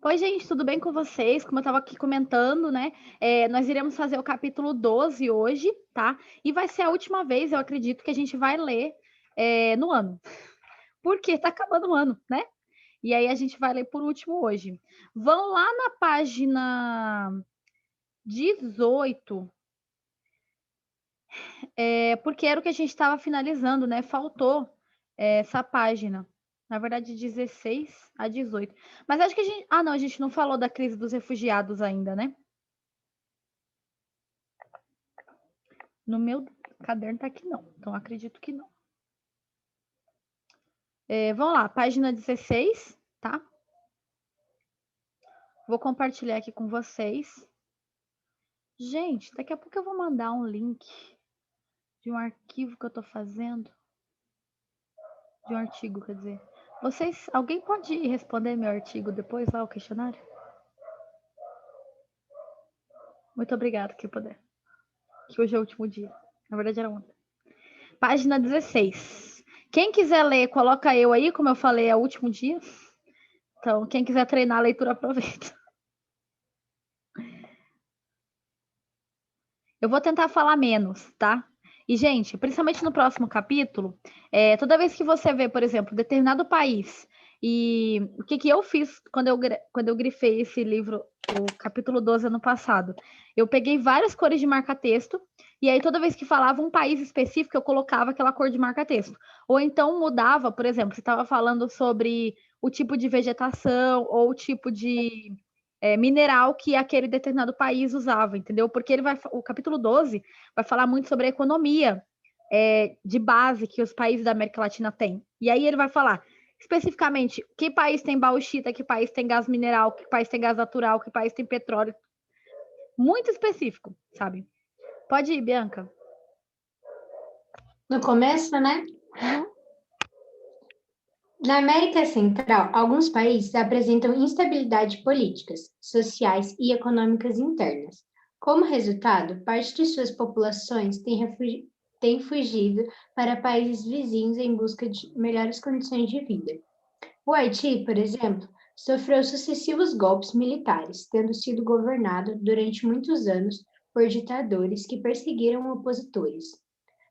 Oi, gente, tudo bem com vocês? Como eu estava aqui comentando, né? Nós iremos fazer o capítulo 12 hoje, tá? E vai ser a última vez, eu acredito, que a gente vai ler no ano. Porque tá acabando o ano, né? E aí a gente vai ler por último hoje. Vão lá na página 18, porque era o que a gente estava finalizando, né? Faltou essa página. Na verdade, 16 a 18. Mas acho que a gente. Ah, não, a gente não falou da crise dos refugiados ainda, né? No meu caderno tá aqui não, então acredito que não. Vamos lá, página 16, tá? Vou compartilhar aqui com vocês. Gente, daqui a pouco eu vou mandar um link de um arquivo que eu tô fazendo. De um artigo, quer dizer. Alguém pode responder meu artigo depois lá, o questionário? Muito obrigada, que puder. Que hoje é o último dia. Na verdade era ontem. Página 16. Quem quiser ler, coloca eu aí, como eu falei, é o último dia. Então, quem quiser treinar a leitura, aproveita. Eu vou tentar falar menos, tá? E, gente, principalmente no próximo capítulo, toda vez que você vê, por exemplo, determinado país, e o que eu fiz quando eu grifei esse livro, o capítulo 12 ano passado, eu peguei várias cores de marca-texto, e aí toda vez que falava um país específico, eu colocava aquela cor de marca-texto. Ou então mudava, por exemplo, se estava falando sobre o tipo de vegetação ou o tipo de mineral que aquele determinado país usava, entendeu? Porque o capítulo 12 vai falar muito sobre a economia de base que os países da América Latina têm. E aí ele vai falar especificamente que país tem bauxita, que país tem gás mineral, que país tem gás natural, que país tem petróleo. Muito específico, sabe? Pode ir, Bianca. No começo, né? Uhum. Na América Central, alguns países apresentam instabilidade políticas, sociais e econômicas internas. Como resultado, parte de suas populações tem fugido para países vizinhos em busca de melhores condições de vida. O Haiti, por exemplo, sofreu sucessivos golpes militares, tendo sido governado durante muitos anos por ditadores que perseguiram opositores.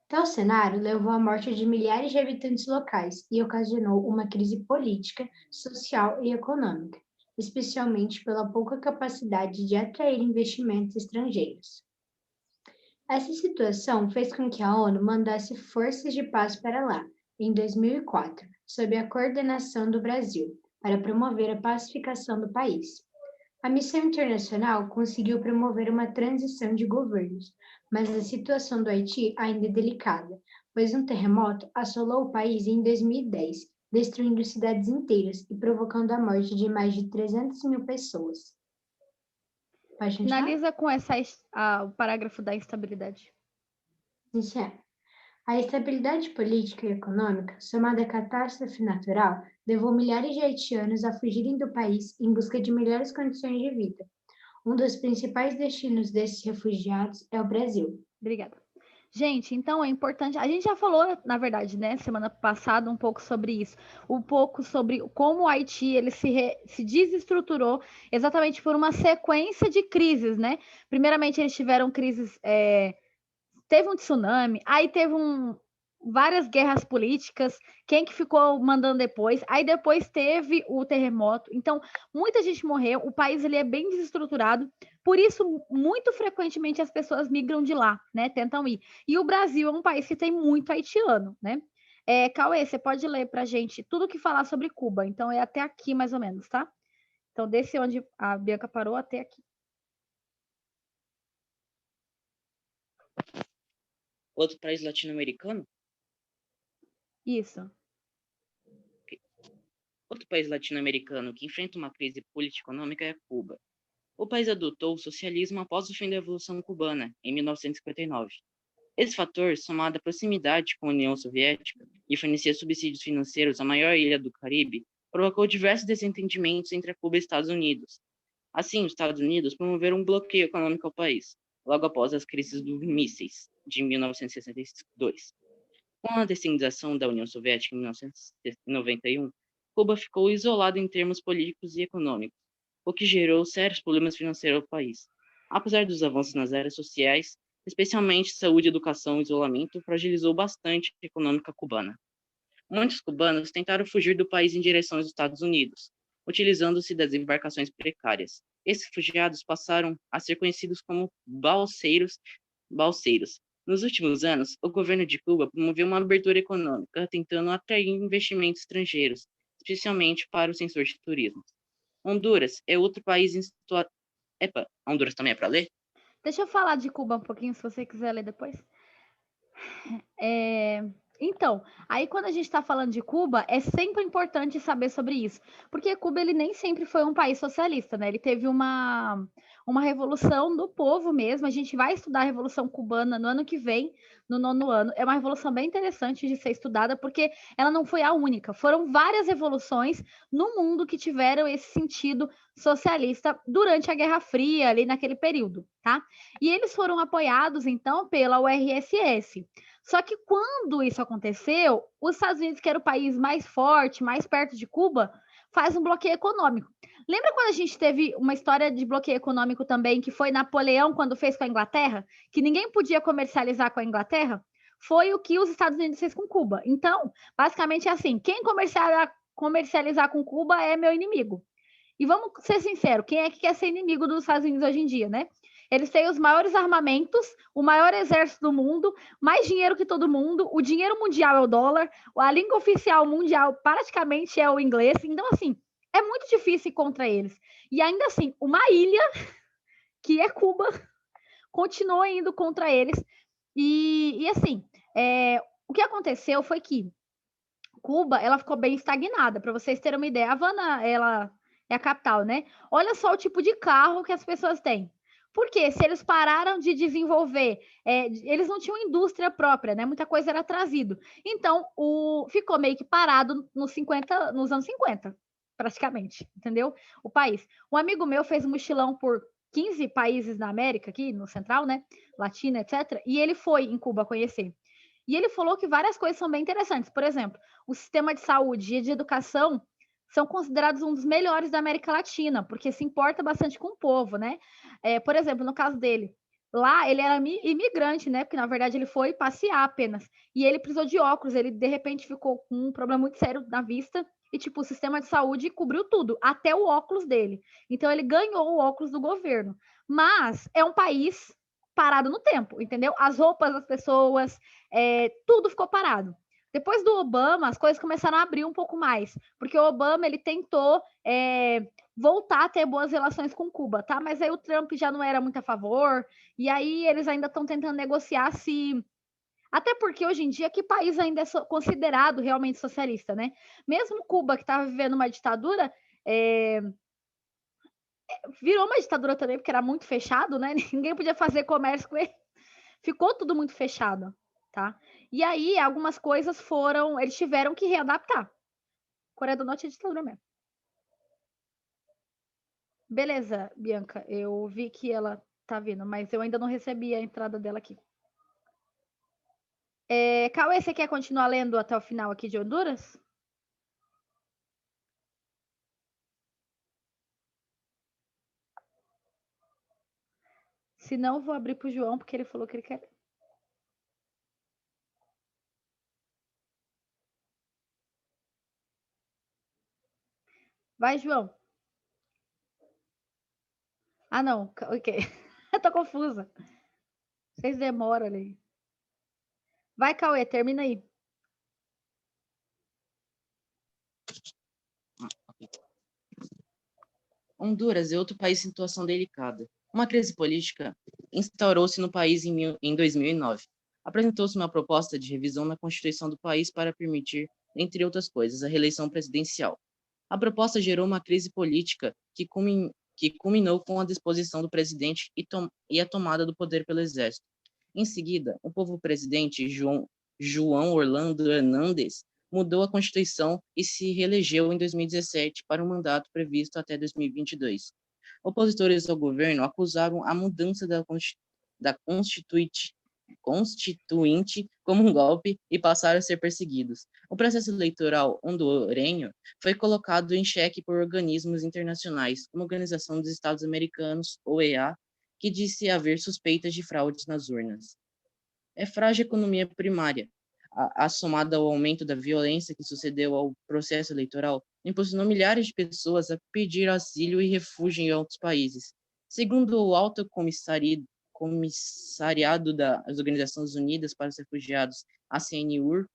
Tal cenário levou à morte de milhares de habitantes locais e ocasionou uma crise política, social e econômica, especialmente pela pouca capacidade de atrair investimentos estrangeiros. Essa situação fez com que a ONU mandasse forças de paz para lá, em 2004, sob a coordenação do Brasil, para promover a pacificação do país. A missão internacional conseguiu promover uma transição de governos, mas a situação do Haiti ainda é delicada, pois um terremoto assolou o país em 2010, destruindo cidades inteiras e provocando a morte de mais de 300 mil pessoas. Pode continuar? Finaliza com o parágrafo da instabilidade. Isso é. A estabilidade política e econômica, somada à catástrofe natural, levou milhares de haitianos a fugirem do país em busca de melhores condições de vida. Um dos principais destinos desses refugiados é o Brasil. Obrigada. Gente, então é importante. A gente já falou, na verdade, né, semana passada, um pouco sobre isso, um pouco sobre como o Haiti ele se desestruturou exatamente por uma sequência de crises, né? Primeiramente, eles tiveram crises, teve um tsunami, aí teve várias guerras políticas, quem que ficou mandando depois, aí depois teve o terremoto, então muita gente morreu, o país ele é bem desestruturado, por isso muito frequentemente as pessoas migram de lá, né, tentam ir, e o Brasil é um país que tem muito haitiano, né, Cauê, você pode ler pra gente tudo que falar sobre Cuba, então é até aqui mais ou menos, tá? Então desse onde a Bianca parou até aqui. Outro país latino-americano? Isso. Outro país latino-americano que enfrenta uma crise político-econômica é Cuba. O país adotou o socialismo após o fim da Revolução Cubana, em 1959. Esse fator, somado à proximidade com a União Soviética e fornecer subsídios financeiros à maior ilha do Caribe, provocou diversos desentendimentos entre a Cuba e os Estados Unidos. Assim, os Estados Unidos promoveram um bloqueio econômico ao país, logo após as crises dos mísseis de 1962. Com a descentralização da União Soviética em 1991, Cuba ficou isolada em termos políticos e econômicos. o que gerou sérios problemas financeiros ao país. Apesar dos avanços nas áreas sociais, especialmente saúde, educação e isolamento, fragilizou bastante a econômica cubana. Muitos cubanos tentaram fugir do país em direção aos Estados Unidos, utilizando-se das embarcações precárias. Esses refugiados passaram a ser conhecidos como balseiros. Nos últimos anos, o governo de Cuba promoveu uma abertura econômica, tentando atrair investimentos estrangeiros, especialmente para o setor de turismo. Honduras é outro país em situação. Epa, Honduras também é para ler? Deixa eu falar de Cuba um pouquinho, se você quiser ler depois. Então, aí quando a gente está falando de Cuba, é sempre importante saber sobre isso, porque Cuba ele nem sempre foi um país socialista, né? Ele teve uma revolução do povo mesmo. A gente vai estudar a Revolução Cubana no ano que vem, no 9º ano. É uma revolução bem interessante de ser estudada, porque ela não foi a única. Foram várias revoluções no mundo que tiveram esse sentido socialista durante a Guerra Fria, ali naquele período, tá? E eles foram apoiados, então, pela URSS. Só que quando isso aconteceu, os Estados Unidos, que era o país mais forte, mais perto de Cuba, faz um bloqueio econômico. Lembra quando a gente teve uma história de bloqueio econômico também, que foi Napoleão quando fez com a Inglaterra, que ninguém podia comercializar com a Inglaterra? Foi o que os Estados Unidos fez com Cuba. Então, basicamente é assim, quem comercializar com Cuba é meu inimigo. E vamos ser sinceros, quem é que quer ser inimigo dos Estados Unidos hoje em dia, né? Eles têm os maiores armamentos, o maior exército do mundo, mais dinheiro que todo mundo, o dinheiro mundial é o dólar, a língua oficial mundial praticamente é o inglês. Então, assim, é muito difícil ir contra eles. E ainda assim, uma ilha, que é Cuba, continua indo contra eles. E assim, o que aconteceu foi que Cuba, ela ficou bem estagnada. Para vocês terem uma ideia, a Havana, ela é a capital, né? Olha só o tipo de carro que as pessoas têm. Porque se eles pararam de desenvolver, eles não tinham indústria própria, né? Muita coisa era trazido. Então, ficou meio que parado nos anos 50, praticamente, entendeu? O país. Um amigo meu fez um mochilão por 15 países na América, aqui no Central, né? Latina, etc. E ele foi em Cuba conhecer. E ele falou que várias coisas são bem interessantes. Por exemplo, o sistema de saúde e de educação são considerados um dos melhores da América Latina, porque se importa bastante com o povo, né? Por exemplo, no caso dele, lá ele era imigrante, né? Porque na verdade ele foi passear apenas. E ele precisou de óculos, ele de repente ficou com um problema muito sério na vista. E, tipo, o sistema de saúde cobriu tudo, até o óculos dele. Então, ele ganhou o óculos do governo. Mas é um país parado no tempo, entendeu? As roupas das pessoas, tudo ficou parado. Depois do Obama, as coisas começaram a abrir um pouco mais, porque o Obama ele tentou voltar a ter boas relações com Cuba, tá? Mas aí o Trump já não era muito a favor, e aí eles ainda estão tentando negociar se. Até porque hoje em dia, que país ainda é considerado realmente socialista, né? Mesmo Cuba, que estava vivendo uma ditadura, virou uma ditadura também, porque era muito fechado, né? Ninguém podia fazer comércio com ele. Ficou tudo muito fechado, tá? E aí, algumas coisas eles tiveram que readaptar. Coreia do Norte é ditadura mesmo. Beleza, Bianca, eu vi que ela tá vindo, mas eu ainda não recebi a entrada dela aqui. Cauê, você quer continuar lendo até o final aqui de Honduras? Se não, vou abrir pro João, porque ele falou que ele quer. Vai, João. Ah, não. Ok. Eu tô confusa. Vocês demoram ali. Vai, Cauê, termina aí. Honduras é outro país em situação delicada. Uma crise política instaurou-se no país em 2009. Apresentou-se uma proposta de revisão na Constituição do país para permitir, entre outras coisas, a reeleição presidencial. A proposta gerou uma crise política que culminou com a deposição do presidente e a tomada do poder pelo exército. Em seguida, o povo presidente João Orlando Hernández mudou a Constituição e se reelegeu em 2017 para um mandato previsto até 2022. Opositores ao governo acusaram a mudança da Constituinte como um golpe e passaram a ser perseguidos. O processo eleitoral hondurenho foi colocado em xeque por organismos internacionais, como a Organização dos Estados Americanos, OEA, que disse haver suspeitas de fraudes nas urnas. É frágil a economia primária, somada ao aumento da violência que sucedeu ao processo eleitoral, impulsionou milhares de pessoas a pedir asilo e refúgio em outros países. Segundo o Alto Comissariado das Organizações Unidas para os Refugiados, ACNUR,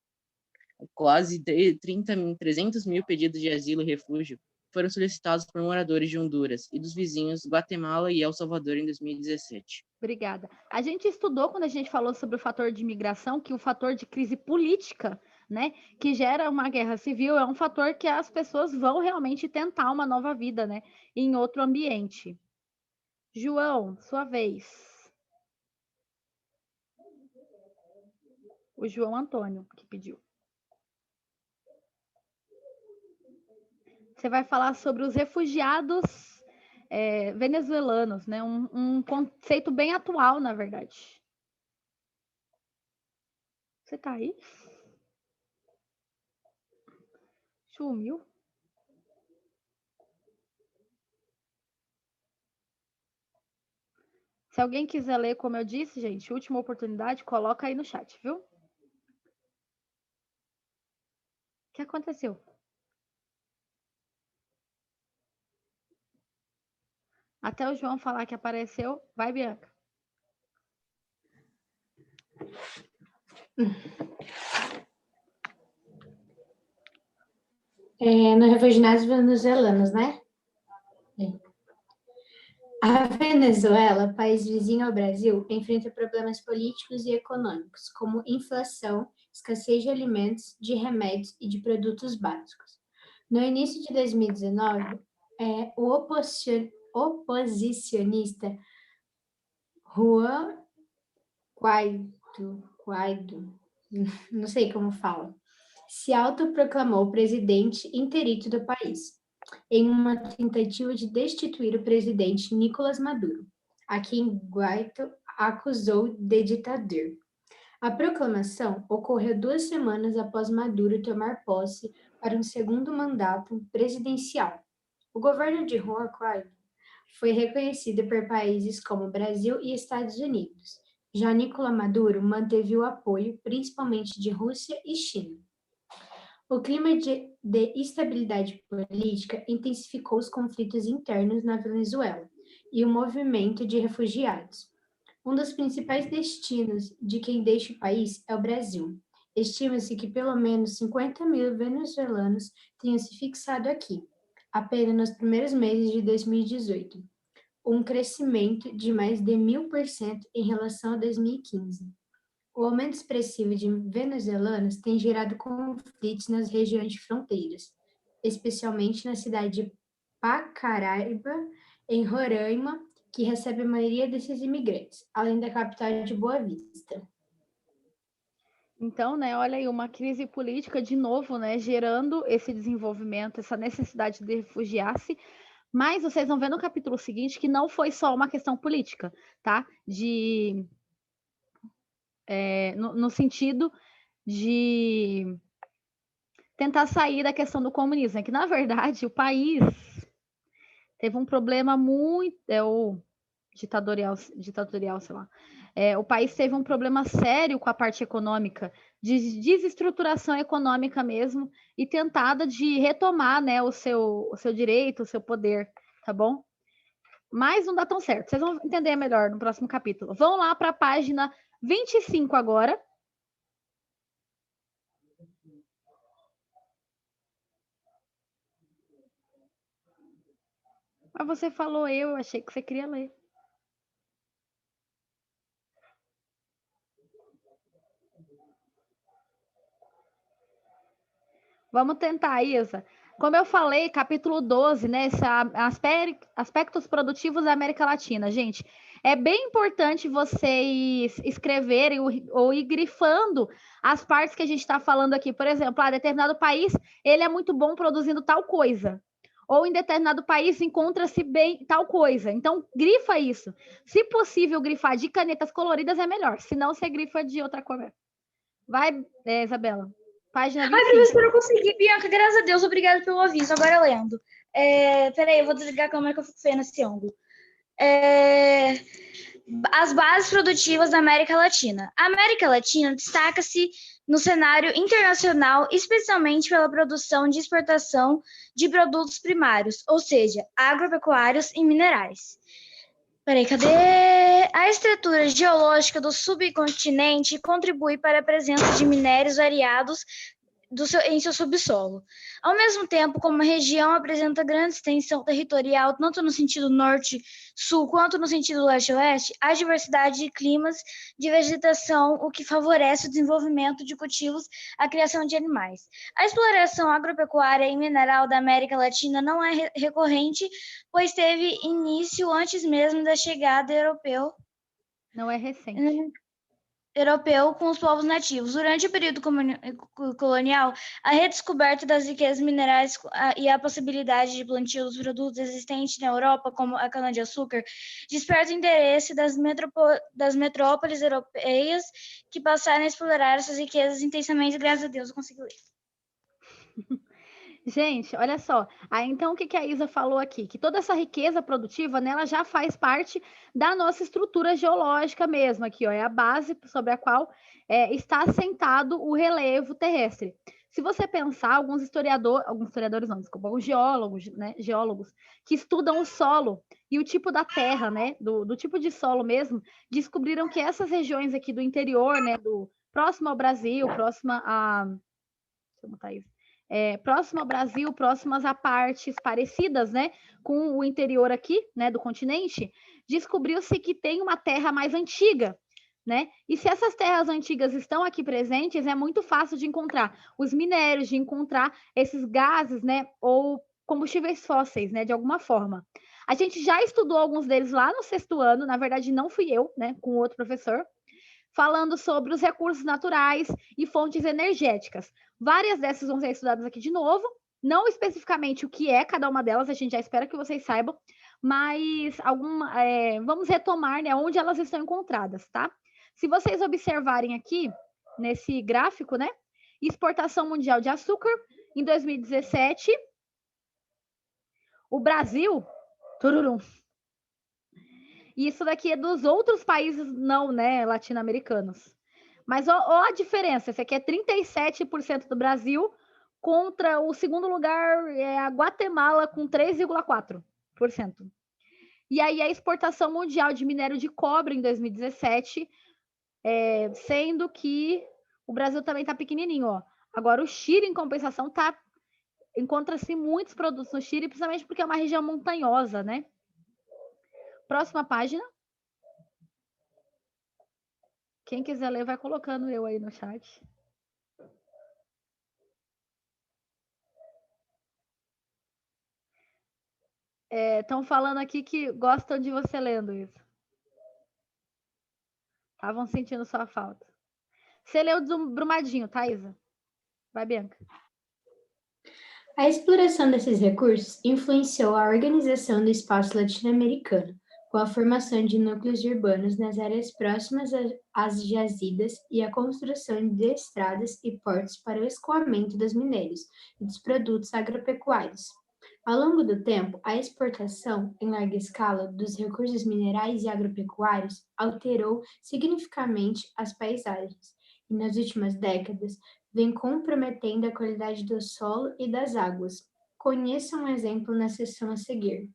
quase 300 mil pedidos de asilo e refúgio foram solicitados por moradores de Honduras e dos vizinhos Guatemala e El Salvador em 2017. Obrigada. A gente estudou, quando a gente falou sobre o fator de imigração, que o fator de crise política, né, que gera uma guerra civil, é um fator que as pessoas vão realmente tentar uma nova vida, né, em outro ambiente. João, sua vez. O João Antônio que pediu. Você vai falar sobre os refugiados venezuelanos, né? Um conceito bem atual, na verdade. Você tá aí? Sumiu? Se alguém quiser ler, como eu disse, gente, última oportunidade, coloca aí no chat, viu? O que aconteceu? Até o João falar que apareceu. Vai, Bianca. No refugiados venezuelanos, né? A Venezuela, país vizinho ao Brasil, enfrenta problemas políticos e econômicos, como inflação, escassez de alimentos, de remédios e de produtos básicos. No início de 2019, o oposicionista Juan Guaido, não sei como fala, se autoproclamou presidente interino do país, em uma tentativa de destituir o presidente Nicolás Maduro, a quem Guaidó acusou de ditador. A proclamação ocorreu 2 semanas após Maduro tomar posse para um segundo mandato presidencial. O governo de Juan Guaidó foi reconhecido por países como Brasil e Estados Unidos. Já Nicolás Maduro manteve o apoio, principalmente de Rússia e China. O clima de instabilidade política intensificou os conflitos internos na Venezuela e o movimento de refugiados. Um dos principais destinos de quem deixa o país é o Brasil. Estima-se que pelo menos 50 mil venezuelanos tenham se fixado aqui, apenas nos primeiros meses de 2018, um crescimento de mais de 1000% em relação a 2015. O aumento expressivo de venezuelanos tem gerado conflitos nas regiões de fronteiras, especialmente na cidade de Pacaraíba, em Roraima, que recebe a maioria desses imigrantes, além da capital de Boa Vista. Então, né, olha aí, uma crise política de novo, né, gerando esse desenvolvimento, essa necessidade de refugiar-se. Mas vocês vão ver no capítulo seguinte que não foi só uma questão política, tá? No sentido de tentar sair da questão do comunismo, né? Que na verdade o país teve um problema muito ditatorial, sei lá. O país teve um problema sério com a parte econômica, de desestruturação econômica mesmo, e tentada de retomar, né, o seu direito, o seu poder, tá bom? Mas não dá tão certo. Vocês vão entender melhor no próximo capítulo. Vão lá para a página 25 agora. Mas você falou eu achei que você queria ler. Vamos tentar, Isa. Como eu falei, capítulo 12, né? Aspectos produtivos da América Latina. Gente, é bem importante vocês escreverem ou ir grifando as partes que a gente está falando aqui. Por exemplo, determinado país, ele é muito bom produzindo tal coisa. Ou em determinado país encontra-se bem tal coisa. Então, grifa isso. Se possível, grifar de canetas coloridas é melhor. Se não, você grifa de outra cor. Vai, Isabela. Página Ai, 25. professora, eu consegui, Bianca, graças a Deus, obrigada pelo aviso. Agora lendo. Peraí, eu vou desligar a câmera que eu fico feia nesse ângulo. As bases produtivas da América Latina. A América Latina destaca-se no cenário internacional, especialmente pela produção de exportação de produtos primários, ou seja, agropecuários e minerais. Peraí, cadê? A estrutura geológica do subcontinente contribui para a presença de minérios variados em seu subsolo. Ao mesmo tempo, como a região apresenta grande extensão territorial, tanto no sentido norte-sul quanto no sentido leste-oeste, há diversidade de climas, de vegetação, o que favorece o desenvolvimento de cultivos, a criação de animais. A exploração agropecuária e mineral da América Latina não é recorrente, pois teve início antes mesmo da chegada Não é recente. europeu com os povos nativos. Durante o período colonial, a redescoberta das riquezas minerais e a possibilidade de plantio dos produtos existentes na Europa, como a cana-de-açúcar, desperta o interesse das metrópoles europeias que passaram a explorar essas riquezas intensamente. Graças a Deus, eu consegui ler. Gente, olha só. Então, o que a Isa falou aqui? Que toda essa riqueza produtiva, né, ela já faz parte da nossa estrutura geológica mesmo. Aqui, ó, é a base sobre a qual está assentado o relevo terrestre. Se você pensar, alguns historiadores não, desculpa, alguns geólogos, né, que estudam o solo e o tipo da terra, né, do tipo de solo mesmo, descobriram que essas regiões aqui do interior, né, próximo ao Brasil, próximo ao Brasil, próximas a partes parecidas, né, com o interior aqui, né, do continente, descobriu-se que tem uma terra mais antiga, né? E se essas terras antigas estão aqui presentes, é muito fácil de encontrar os minérios, de encontrar esses gases, né, ou combustíveis fósseis, né, de alguma forma. A gente já estudou alguns deles lá no 6º ano, na verdade não fui eu, né, com outro professor, falando sobre os recursos naturais e fontes energéticas. Várias dessas vão ser estudadas aqui de novo, não especificamente o que é cada uma delas, a gente já espera que vocês saibam, mas vamos retomar, né, onde elas estão encontradas, tá? Se vocês observarem aqui, nesse gráfico, né, exportação mundial de açúcar, em 2017, o Brasil, tururum, e isso daqui é dos outros países não, né, latino-americanos. Mas ó a diferença, esse aqui é 37% do Brasil contra o segundo lugar, a Guatemala, com 3,4%. E aí a exportação mundial de minério de cobre em 2017, sendo que o Brasil também está pequenininho, ó. Agora o Chile, em compensação, encontra-se muitos produtos no Chile, principalmente porque é uma região montanhosa, né? Próxima página. Quem quiser ler, vai colocando eu aí no chat. Estão falando aqui que gostam de você lendo isso. Estavam sentindo sua falta. Você leu do Brumadinho, Thaisa? Vai, Bianca. A exploração desses recursos influenciou a organização do espaço latino-americano, com a formação de núcleos urbanos nas áreas próximas às jazidas e a construção de estradas e portos para o escoamento dos minérios e dos produtos agropecuários. Ao longo do tempo, a exportação em larga escala dos recursos minerais e agropecuários alterou significativamente as paisagens e, nas últimas décadas, vem comprometendo a qualidade do solo e das águas. Conheça um exemplo na seção a seguir.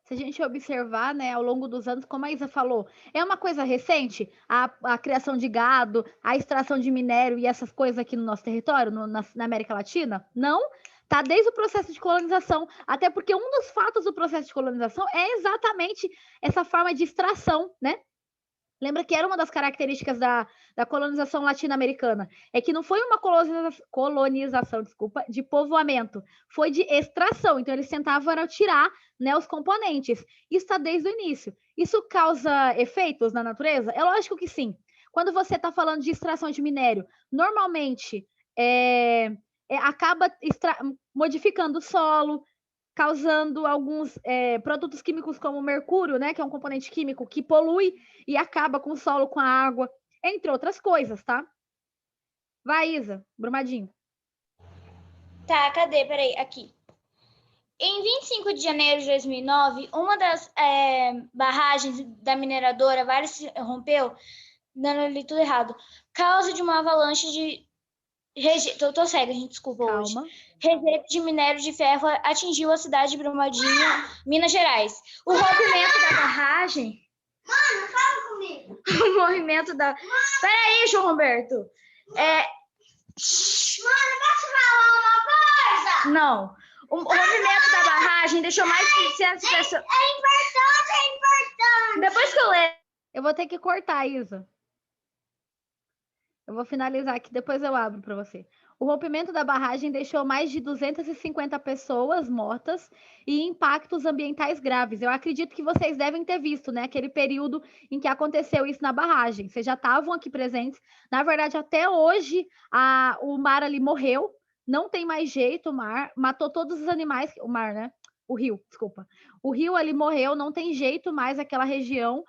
Se a gente observar, né, ao longo dos anos, como a Isa falou, é uma coisa recente, a criação de gado, a extração de minério e essas coisas aqui no nosso território, na América Latina? Não, tá desde o processo de colonização, até porque um dos fatos do processo de colonização é exatamente essa forma de extração, né? Lembra que era uma das características da colonização latino-americana, é que não foi uma colonização, de povoamento, foi de extração. Então eles tentavam tirar, né, os componentes. Isso está desde o início. Isso causa efeitos na natureza? É lógico que sim. Quando você está falando de extração de minério, normalmente acaba modificando o solo, causando alguns produtos químicos como o mercúrio, né, que é um componente químico que polui e acaba com o solo, com a água, entre outras coisas, tá? Vai, Isa, Brumadinho. Tá, cadê? Peraí, aqui. Em 25 de janeiro de 2009, uma das barragens da mineradora Vale se rompeu, dando ali tudo errado, causa de uma avalanche de tô cega, gente, desculpa hoje. Calma. Rejeito de minério de ferro atingiu a cidade de Brumadinho, Minas Gerais. O rompimento da barragem... Mano, fala comigo. O movimento da... Peraí, João Roberto. Mano, posso falar uma coisa? Não. O movimento da barragem deixou mais de 600 pessoas... É importante. Depois que eu ler... Eu vou ter que cortar, Isa. Eu vou finalizar aqui, depois eu abro para você. O rompimento da barragem deixou mais de 250 pessoas mortas e impactos ambientais graves. Eu acredito que vocês devem ter visto, né, aquele período em que aconteceu isso na barragem. Vocês já estavam aqui presentes. Na verdade, até hoje, o mar ali morreu. Não tem mais jeito, o mar matou todos os animais. O mar, né? O rio, desculpa. O rio ali morreu, não tem jeito mais aquela região.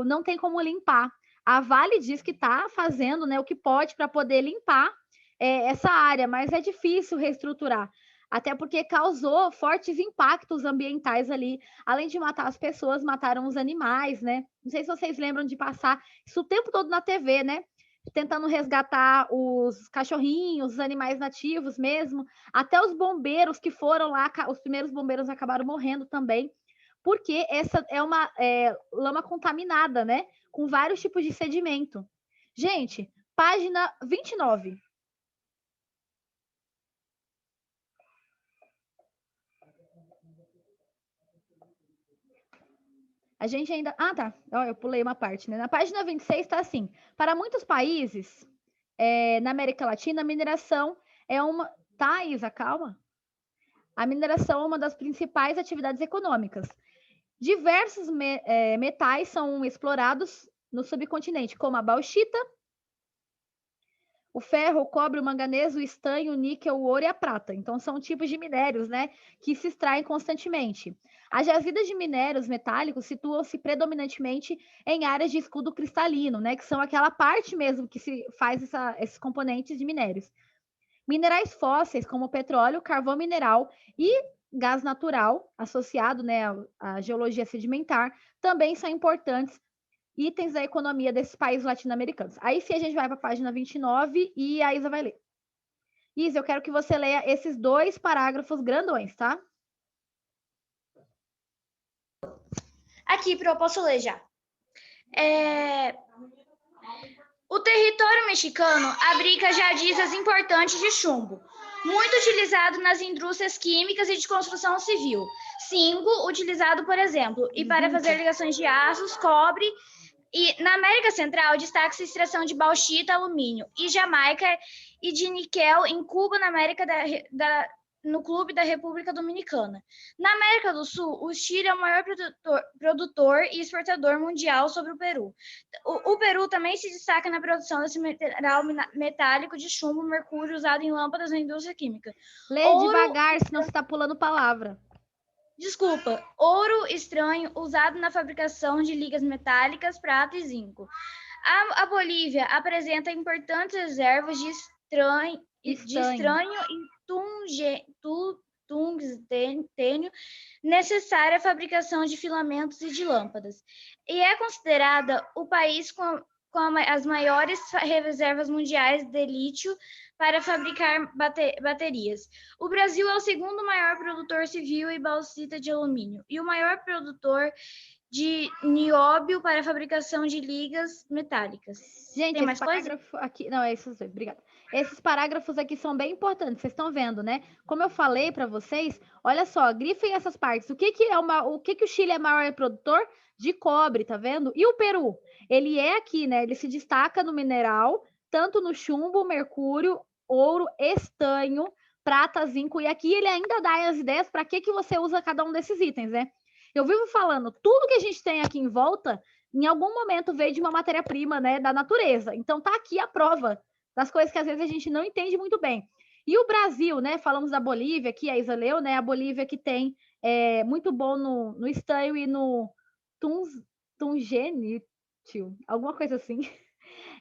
Não tem como limpar. A Vale diz que está fazendo, né, o que pode para poder limpar essa área, mas é difícil reestruturar, até porque causou fortes impactos ambientais ali, além de matar as pessoas, mataram os animais, né? Não sei se vocês lembram de passar isso o tempo todo na TV, né? Tentando resgatar os cachorrinhos, os animais nativos mesmo, até os bombeiros que foram lá, os primeiros bombeiros acabaram morrendo também, porque essa é uma lama contaminada, né? Com vários tipos de sedimento. Gente, página 29. A gente ainda... Ah, tá. Eu pulei uma parte, né? Na página 26 está assim. Para muitos países na América Latina, a mineração é uma... Tá, Isa, calma. A mineração é uma das principais atividades econômicas. Diversos metais são explorados no subcontinente, como a bauxita, o ferro, o cobre, o manganês, o estanho, o níquel, o ouro e a prata. Então, são tipos de minérios, né, que se extraem constantemente. As jazidas de minérios metálicos situam-se predominantemente em áreas de escudo cristalino, né, que são aquela parte mesmo que se faz esses componentes de minérios. Minerais fósseis, como petróleo, carvão mineral e gás natural, associado, né, à geologia sedimentar, também são importantes itens da economia desses países latino-americanos. Aí sim a gente vai para a página 29 e a Isa vai ler. Isa, eu quero que você leia esses 2 parágrafos grandões, tá? Aqui, eu posso ler já. O território mexicano abriga jazidas importantes de chumbo, muito utilizado nas indústrias químicas e de construção civil. Zinco, utilizado, por exemplo, e para fazer ligações de aços, cobre. E na América Central, destaca-se a extração de bauxita, alumínio e Jamaica e de níquel em Cuba, na América no Clube da República Dominicana. Na América do Sul, o Chile é o maior produtor e exportador mundial sobre o Peru. O Peru também se destaca na produção desse mineral metálico de chumbo e mercúrio usado em lâmpadas na indústria química. Lê devagar, senão você está pulando palavra. Desculpa, ouro estranho usado na fabricação de ligas metálicas, prata e zinco. A Bolívia apresenta importantes reservas de estranho e tungstênio necessária à fabricação de filamentos e de lâmpadas. E é considerada o país com as maiores reservas mundiais de lítio para fabricar baterias. O Brasil é o segundo maior produtor civil e bauxita de alumínio e o maior produtor de nióbio para a fabricação de ligas metálicas. Gente, tem mais parágrafo aqui... Não, é isso, obrigada. Esses parágrafos aqui são bem importantes, vocês estão vendo, né? Como eu falei para vocês, olha só, grifem essas partes. O que o Chile é maior produtor? De cobre, tá vendo? E o Peru? Ele é aqui, né? Ele se destaca no mineral, tanto no chumbo, mercúrio, ouro, estanho, prata, zinco. E aqui ele ainda dá as ideias para que você usa cada um desses itens, né? Eu vivo falando, tudo que a gente tem aqui em volta, em algum momento veio de uma matéria-prima, né, da natureza. Então tá aqui a prova das coisas que às vezes a gente não entende muito bem. E o Brasil, né? Falamos da Bolívia, que a Isa leu, né? A Bolívia que tem muito bom no estanho e no tungstênio, alguma coisa assim.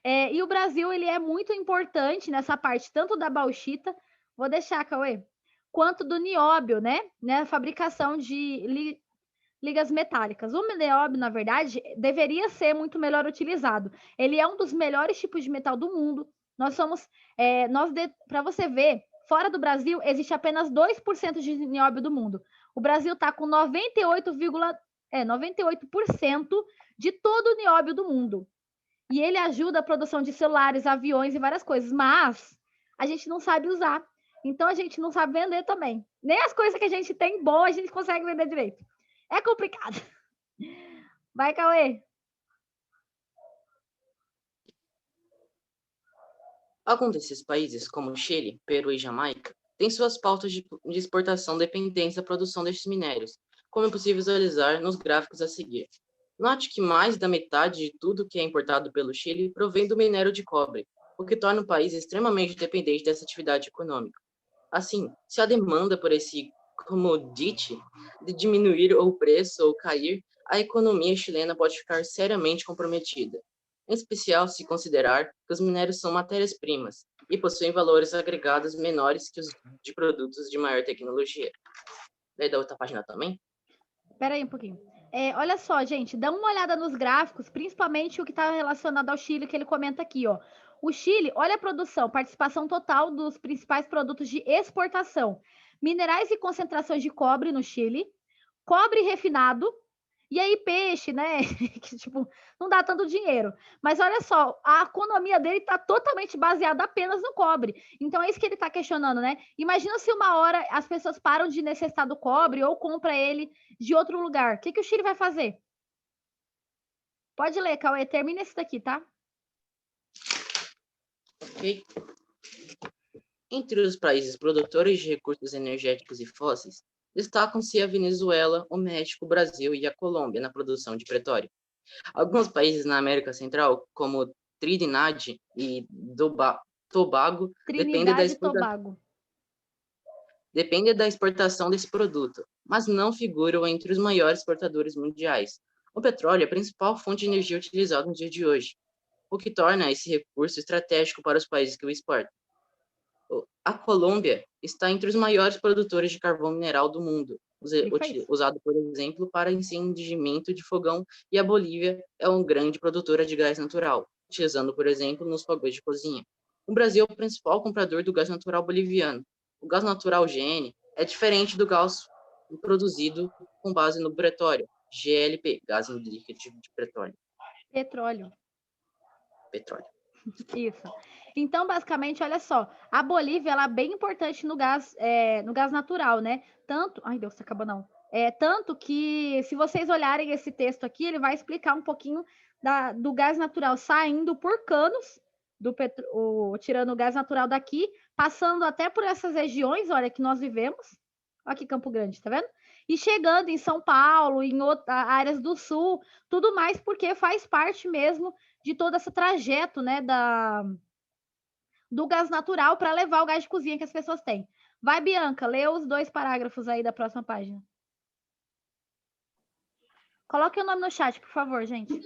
E o Brasil, ele é muito importante nessa parte, tanto da bauxita Vou deixar, Cauê. Quanto do nióbio, né? A fabricação de ligas metálicas. O nióbio, na verdade, deveria ser muito melhor utilizado. Ele é um dos melhores tipos de metal do mundo. Nós somos, para você ver, fora do Brasil, existe apenas 2% de nióbio do mundo. O Brasil está com 98% de todo o nióbio do mundo. E ele ajuda a produção de celulares, aviões e várias coisas, mas a gente não sabe usar. Então, a gente não sabe vender também. Nem as coisas que a gente tem bom, a gente consegue vender direito. É complicado. Vai, Cauê. Alguns desses países, como Chile, Peru e Jamaica, têm suas pautas de exportação dependentes da produção destes minérios, como é possível visualizar nos gráficos a seguir. Note que mais da metade de tudo que é importado pelo Chile provém do minério de cobre, o que torna o país extremamente dependente dessa atividade econômica. Assim, se a demanda por esse commodity diminuir ou o preço ou cair, a economia chilena pode ficar seriamente comprometida. Em especial se considerar que os minérios são matérias-primas e possuem valores agregados menores que os de produtos de maior tecnologia. Daí da outra página também? Espera aí um pouquinho. Olha só, gente, dá uma olhada nos gráficos, principalmente o que está relacionado ao Chile, que ele comenta aqui, ó. O Chile, olha a produção, participação total dos principais produtos de exportação. Minerais e concentrações de cobre no Chile, cobre refinado, e aí peixe, né? Que, tipo, não dá tanto dinheiro. Mas olha só, a economia dele está totalmente baseada apenas no cobre. Então é isso que ele está questionando, né? Imagina se uma hora as pessoas param de necessitar do cobre ou compra ele de outro lugar. O que o Chile vai fazer? Pode ler, Cauê. Termina esse daqui, tá? Ok. Entre os países produtores de recursos energéticos e fósseis, destacam-se a Venezuela, o México, o Brasil e a Colômbia na produção de petróleo. Alguns países na América Central, como Trinidad e Tobago, Trinidad e Tobago. Dependem da exportação desse produto, mas não figuram entre os maiores exportadores mundiais. O petróleo é a principal fonte de energia utilizada no dia de hoje, o que torna esse recurso estratégico para os países que o exportam. A Colômbia está entre os maiores produtores de carvão mineral do mundo, usado, por exemplo, para incendimento de fogão, e a Bolívia é uma grande produtora de gás natural, utilizando, por exemplo, nos fogões de cozinha. O Brasil é o principal comprador do gás natural boliviano. O gás natural GN é diferente do gás produzido com base no petróleo, GLP, gás líquido de petróleo. Petróleo. Isso. Então, basicamente, olha só, a Bolívia ela é bem importante no gás natural, né? Tanto. Ai, Deus, tá acabando não. Tanto que, se vocês olharem esse texto aqui, ele vai explicar um pouquinho do gás natural saindo por canos, tirando o gás natural daqui, passando até por essas regiões, olha, que nós vivemos. Aqui, Campo Grande, tá vendo? E chegando em São Paulo, em outras áreas do Sul, tudo mais porque faz parte mesmo de todo esse trajeto, né, do gás natural para levar o gás de cozinha que as pessoas têm. Vai, Bianca, lê os 2 parágrafos aí da próxima página. Coloque o nome no chat, por favor, gente.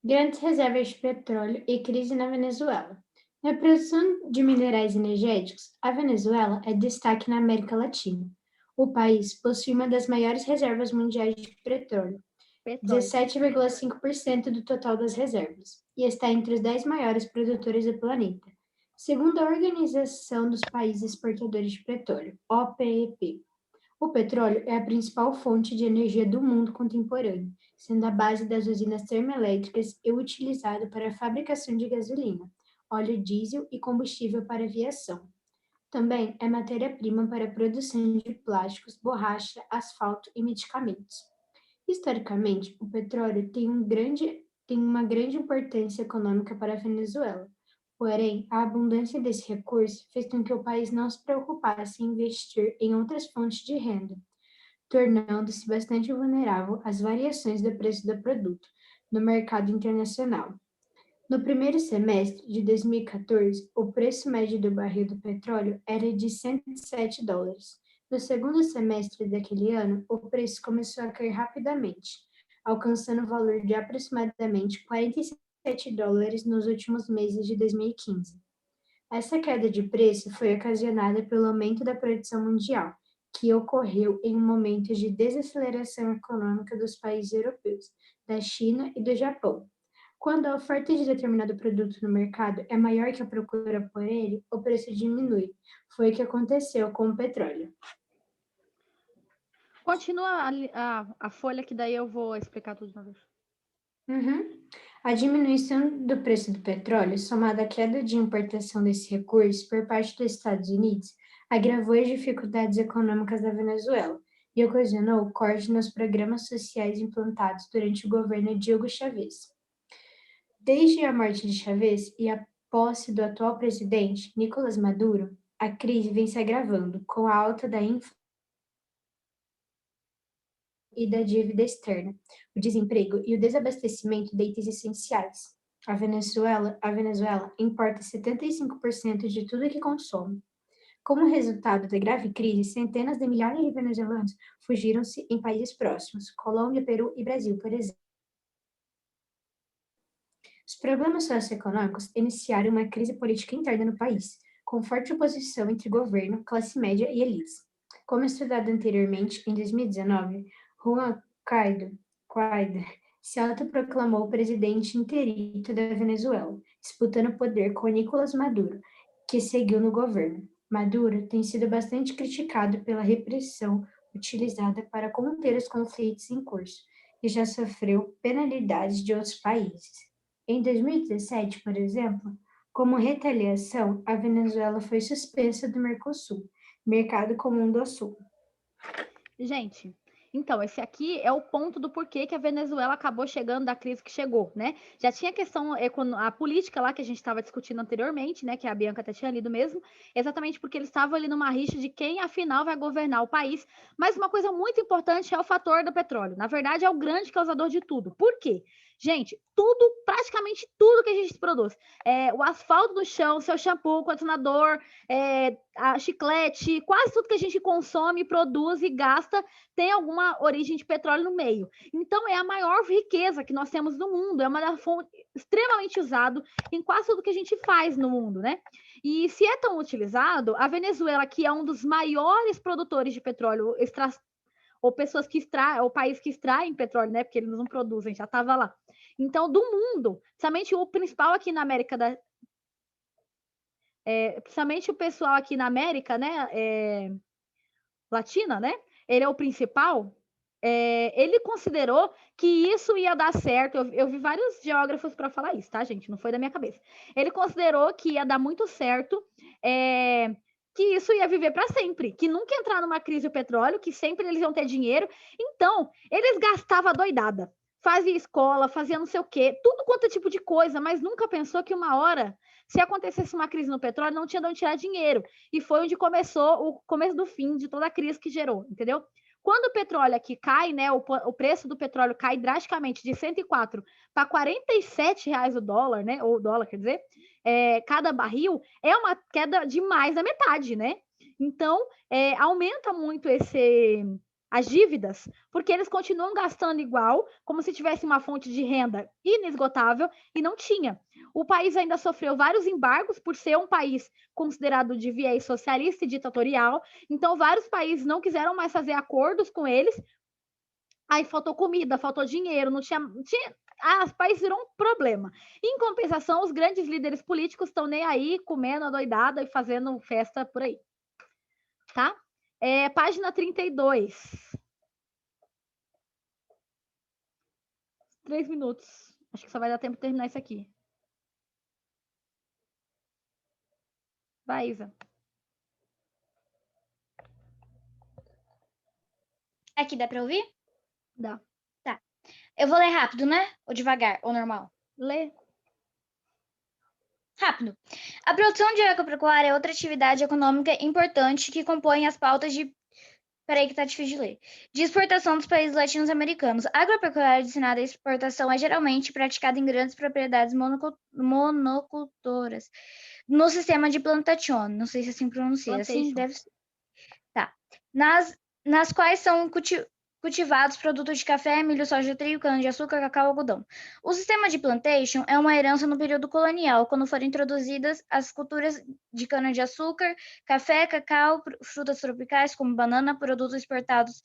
Grandes reservas de petróleo e crise na Venezuela. Na produção de minerais energéticos, a Venezuela é destaque na América Latina. O país possui uma das maiores reservas mundiais de petróleo, 17,5% do total das reservas, e está entre os 10 maiores produtores do planeta, segundo a Organização dos Países Exportadores de Petróleo, OPEP. O petróleo é a principal fonte de energia do mundo contemporâneo, sendo a base das usinas termoelétricas e utilizado para a fabricação de gasolina, óleo diesel e combustível para aviação. Também é matéria-prima para a produção de plásticos, borracha, asfalto e medicamentos. Historicamente, o petróleo tem uma grande importância econômica para a Venezuela. Porém, a abundância desse recurso fez com que o país não se preocupasse em investir em outras fontes de renda, tornando-se bastante vulnerável às variações do preço do produto no mercado internacional. No primeiro semestre de 2014, o preço médio do barril do petróleo era de $107. No segundo semestre daquele ano, o preço começou a cair rapidamente, alcançando o valor de aproximadamente $47 nos últimos meses de 2015. Essa queda de preço foi ocasionada pelo aumento da produção mundial, que ocorreu em um momento de desaceleração econômica dos países europeus, da China e do Japão. Quando a oferta de determinado produto no mercado é maior que a procura por ele, o preço diminui. Foi o que aconteceu com o petróleo. Continua a folha, que daí eu vou explicar tudo de uma vez. A diminuição do preço do petróleo, somada à queda de importação desse recurso por parte dos Estados Unidos, agravou as dificuldades econômicas da Venezuela e ocasionou corte nos programas sociais implantados durante o governo de Hugo Chávez. Desde a morte de Chávez e a posse do atual presidente, Nicolás Maduro, a crise vem se agravando com a alta da inflação e da dívida externa, o desemprego e o desabastecimento de itens essenciais. A Venezuela importa 75% de tudo que consome. Como resultado da grave crise, centenas de milhares de venezuelanos fugiram-se em países próximos, Colômbia, Peru e Brasil, por exemplo. Os problemas socioeconômicos iniciaram uma crise política interna no país, com forte oposição entre governo, classe média e elites. Como estudado anteriormente, em 2019, Juan Guaidó se autoproclamou presidente interino da Venezuela, disputando o poder com Nicolás Maduro, que seguiu no governo. Maduro tem sido bastante criticado pela repressão utilizada para conter os conflitos em curso e já sofreu penalidades de outros países. Em 2017, por exemplo, como retaliação, a Venezuela foi suspensa do Mercosul, Mercado Comum do Sul. Gente, então, esse aqui é o ponto do porquê que a Venezuela acabou chegando da crise que chegou, né? Já tinha questão, a política lá que a gente estava discutindo anteriormente, né? Que a Bianca até tinha lido mesmo, exatamente porque eles estavam ali numa rixa de quem, afinal, vai governar o país. Mas uma coisa muito importante é o fator do petróleo. Na verdade, é o grande causador de tudo. Por quê? Gente, tudo, praticamente tudo que a gente produz. O asfalto do chão, seu shampoo, condicionador, a chiclete, quase tudo que a gente consome, produz e gasta tem alguma origem de petróleo no meio. Então, é a maior riqueza que nós temos no mundo, é uma fonte extremamente usada em quase tudo que a gente faz no mundo, né? E se é tão utilizado, a Venezuela, que é um dos maiores produtores de petróleo, ou pessoas que extraem, ou país que extraem petróleo, né? Porque eles não produzem, já estava lá. Então, do mundo, somente o principal aqui na América principalmente o pessoal aqui na América, né? Latina, né? Ele é o principal. Ele considerou que isso ia dar certo. Eu vi vários geógrafos para falar isso, tá, gente? Não foi da minha cabeça. Ele considerou que ia dar muito certo, que isso ia viver para sempre, que nunca ia entrar numa crise do petróleo, que sempre eles iam ter dinheiro. Então, eles gastavam a doidada. Fazia escola, fazia não sei o quê, tudo quanto é tipo de coisa, mas nunca pensou que uma hora, se acontecesse uma crise no petróleo, não tinha de onde tirar dinheiro. E foi onde começou o começo do fim de toda a crise que gerou, entendeu? Quando o petróleo aqui cai, né, o preço do petróleo cai drasticamente de 104 para 47 reais o dólar, né, ou o dólar, quer dizer, cada barril, é uma queda de mais da metade, né? Então, aumenta muito as dívidas, porque eles continuam gastando igual, como se tivesse uma fonte de renda inesgotável, e não tinha. O país ainda sofreu vários embargos por ser um país considerado de viés socialista e ditatorial, então vários países não quiseram mais fazer acordos com eles. Aí faltou comida, faltou dinheiro, não tinha o país virou um problema. Em compensação, os grandes líderes políticos estão nem aí, comendo a doidada e fazendo festa por aí. Tá? Página 32. 3 minutos. Acho que só vai dar tempo de terminar isso aqui. Vai, Isa. Aqui dá para ouvir? Dá. Tá. Eu vou ler rápido, né? Ou devagar, ou normal? Lê. Rápido. A produção de agropecuária é outra atividade econômica importante que compõe as pautas de... Peraí que tá difícil de ler. De exportação dos países latino-americanos. A agropecuária destinada à exportação é geralmente praticada em grandes propriedades monocultoras. No sistema de plantation. Não sei se assim pronuncia. Assim deve ser. Tá. Nas quais são cultivados, produtos de café, milho, soja, trigo, cana-de-açúcar, cacau e algodão. O sistema de plantation é uma herança no período colonial, quando foram introduzidas as culturas de cana-de-açúcar, café, cacau, frutas tropicais como banana, produtos exportados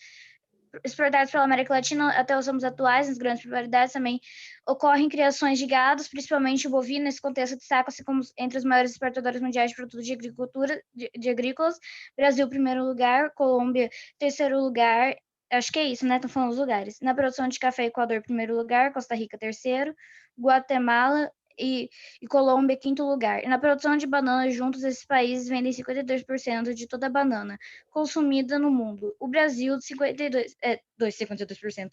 pela América Latina até os anos atuais, nas grandes propriedades também ocorrem criações de gados, principalmente o bovino. Nesse contexto, destaca-se como entre os maiores exportadores mundiais de produtos de agricultura, de agrícolas. Brasil, primeiro lugar, Colômbia, terceiro lugar. Acho que é isso, né? Estão falando os lugares. Na produção de café, Equador, primeiro lugar, Costa Rica, terceiro, Guatemala e Colômbia, quinto lugar. E na produção de bananas, juntos, esses países vendem 52% de toda a banana consumida no mundo. O Brasil, 52%.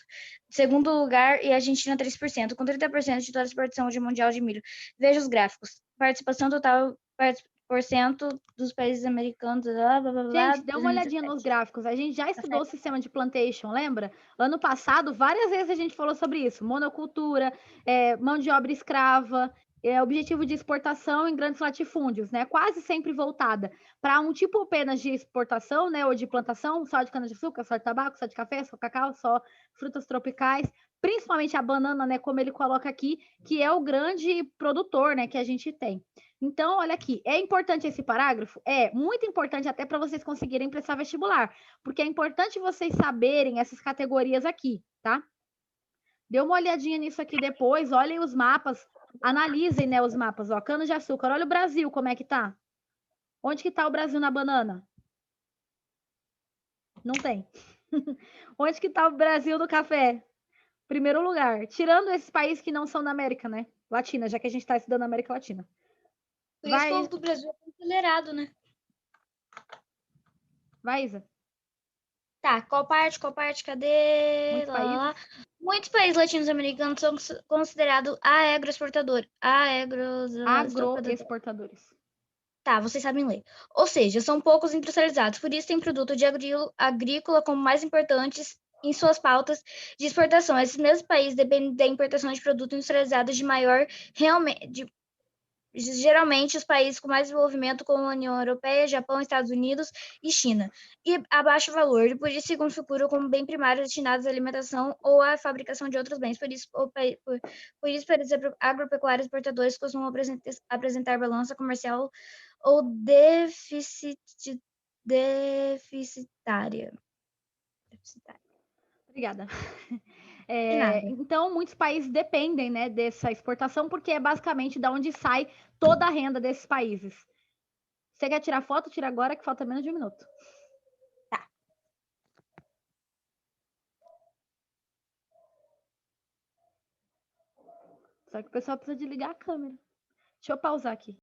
Segundo lugar, e a Argentina, 3%, com 30% de toda a exportação mundial de milho. Veja os gráficos. Participação total, por cento dos países americanos, blá, blá, blá, blá, Gente, dê uma olhadinha nos 2017. gráficos. A gente já estudou o sistema de plantation, lembra? Ano passado, várias vezes a gente falou sobre isso. Monocultura, mão de obra escrava, objetivo de exportação em grandes latifúndios, né? Quase sempre voltada para um tipo apenas de exportação, né? Ou de plantação, só de cana-de-açúcar, só de tabaco, só de café, só cacau, só frutas tropicais. Principalmente a banana, né? Como ele coloca aqui, que é o grande produtor, né? Que a gente tem. Então, olha aqui, é importante esse parágrafo? É muito importante até para vocês conseguirem prestar vestibular, porque é importante vocês saberem essas categorias aqui, tá? Dê uma olhadinha nisso aqui depois, olhem os mapas, analisem, né, os mapas, ó, cana-de-açúcar, olha o Brasil, como é que tá? Onde que tá o Brasil na banana? Não tem. Onde que tá o Brasil no café? Primeiro lugar, tirando esses países que não são da América, né, Latina, já que a gente está estudando a América Latina. Por isso que o Vai, povo do Brasil é acelerado, né? vai, Isa. Tá, qual parte? Cadê? Muitos Lá, lá, países. lá. Muitos países latino-americanos são considerados agroexportadores. Agroexportadores. Tá, vocês sabem ler. Ou seja, são poucos industrializados, por isso tem produto de agrícola como mais importantes em suas pautas de exportação. Esses mesmos países dependem da importação de produtos industrializados de maior, geralmente os países com mais desenvolvimento, como a União Europeia, Japão, Estados Unidos e China, e a baixo valor, e por isso se configuram como bem primários destinados à alimentação ou à fabricação de outros bens. Por isso, países agropecuários exportadores costumam apresentar balança comercial ou deficitária. Obrigada. De nada. Então, muitos países dependem, né, dessa exportação, porque é basicamente da onde sai toda a renda desses países. Você quer tirar foto? Tira agora, que falta menos de um minuto. Tá. Só que o pessoal precisa de ligar a câmera. Deixa eu pausar aqui.